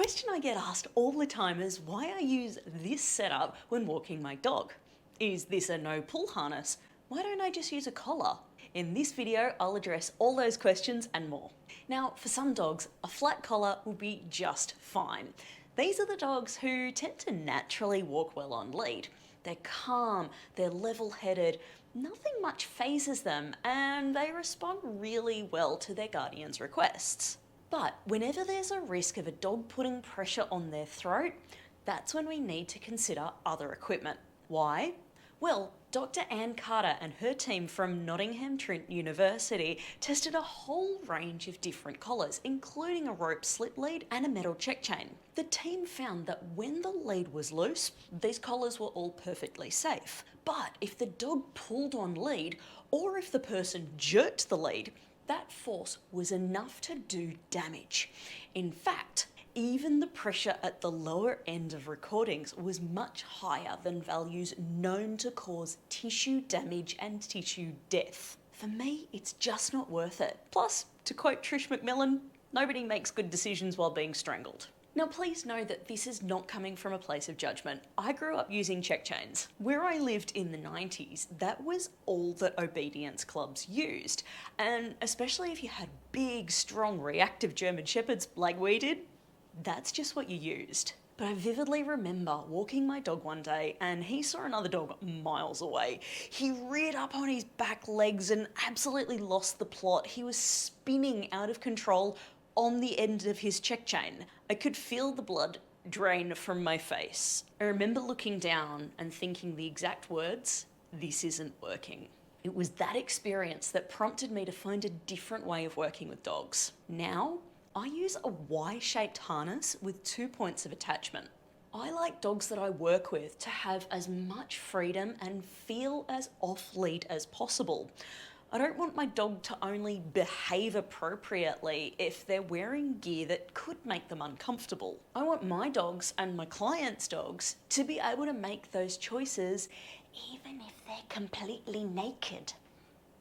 question I get asked all the time is why I use this setup when walking my dog. Is this a no pull harness? Why don't I just use a collar? In this video, I'll address all those questions and more. Now, for some dogs, a flat collar will be just fine. These are the dogs who tend to naturally walk well on lead. They're calm, they're level-headed, nothing much phases them, and they respond really well to their guardian's requests. But whenever there's a risk of a dog putting pressure on their throat, that's when we need to consider other equipment. Why? Well, Dr. Anne Carter and her team from Nottingham Trent University tested a whole range of different collars, including a rope slip lead and a metal check chain. The team found that when the lead was loose, these collars were all perfectly safe. But if the dog pulled on lead, or if the person jerked the lead, that force was enough to do damage. In fact, even the pressure at the lower end of recordings was much higher than values known to cause tissue damage and tissue death. For me, it's just not worth it. Plus, to quote Trish McMillan, nobody makes good decisions while being strangled. Now please know that this is not coming from a place of judgment. I grew up using check chains. Where I lived in the 90s, that was all that obedience clubs used. And especially if you had big, strong, reactive German Shepherds like we did, that's just what you used. But I vividly remember walking my dog one day and he saw another dog miles away. He reared up on his back legs and absolutely lost the plot. He was spinning out of control on the end of his check chain. I could feel the blood drain from my face. I remember looking down and thinking the exact words, "This isn't working." It was that experience that prompted me to find a different way of working with dogs. Now, I use a Y-shaped harness with 2 points of attachment. I like dogs that I work with to have as much freedom and feel as off-lead as possible. I don't want my dog to only behave appropriately if they're wearing gear that could make them uncomfortable. I want my dogs and my clients' dogs to be able to make those choices even if they're completely naked.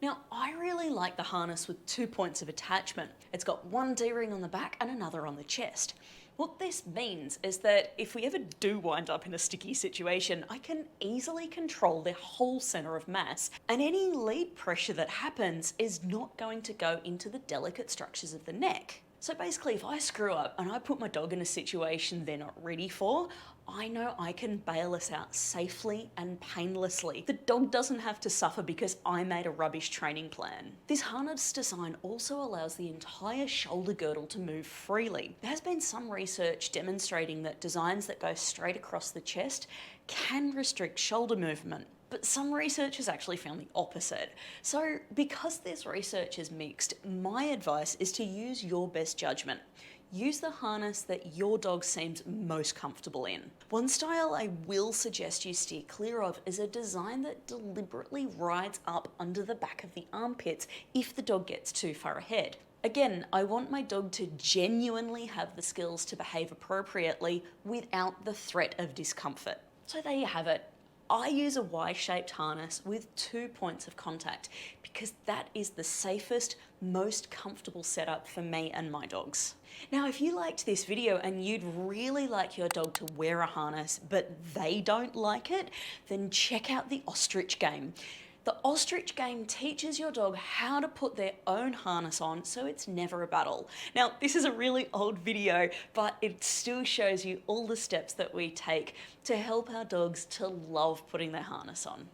Now, I really like the harness with 2 points of attachment. It's got one D-ring on the back and another on the chest. What this means is that if we ever do wind up in a sticky situation, I can easily control their whole center of mass, and any lead pressure that happens is not going to go into the delicate structures of the neck. So basically, if I screw up and I put my dog in a situation they're not ready for, I know I can bail us out safely and painlessly. The dog doesn't have to suffer because I made a rubbish training plan. This harness design also allows the entire shoulder girdle to move freely. There has been some research demonstrating that designs that go straight across the chest can restrict shoulder movement. But some research has actually found the opposite. So because this research is mixed, my advice is to use your best judgment. Use the harness that your dog seems most comfortable in. One style I will suggest you steer clear of is a design that deliberately rides up under the back of the armpits if the dog gets too far ahead. Again, I want my dog to genuinely have the skills to behave appropriately without the threat of discomfort. So there you have it. I use a Y-shaped harness with 2 points of contact because that is the safest, most comfortable setup for me and my dogs. Now, if you liked this video and you'd really like your dog to wear a harness, but they don't like it, then check out the ostrich game. The ostrich game teaches your dog how to put their own harness on so it's never a battle. Now, this is a really old video, but it still shows you all the steps that we take to help our dogs to love putting their harness on.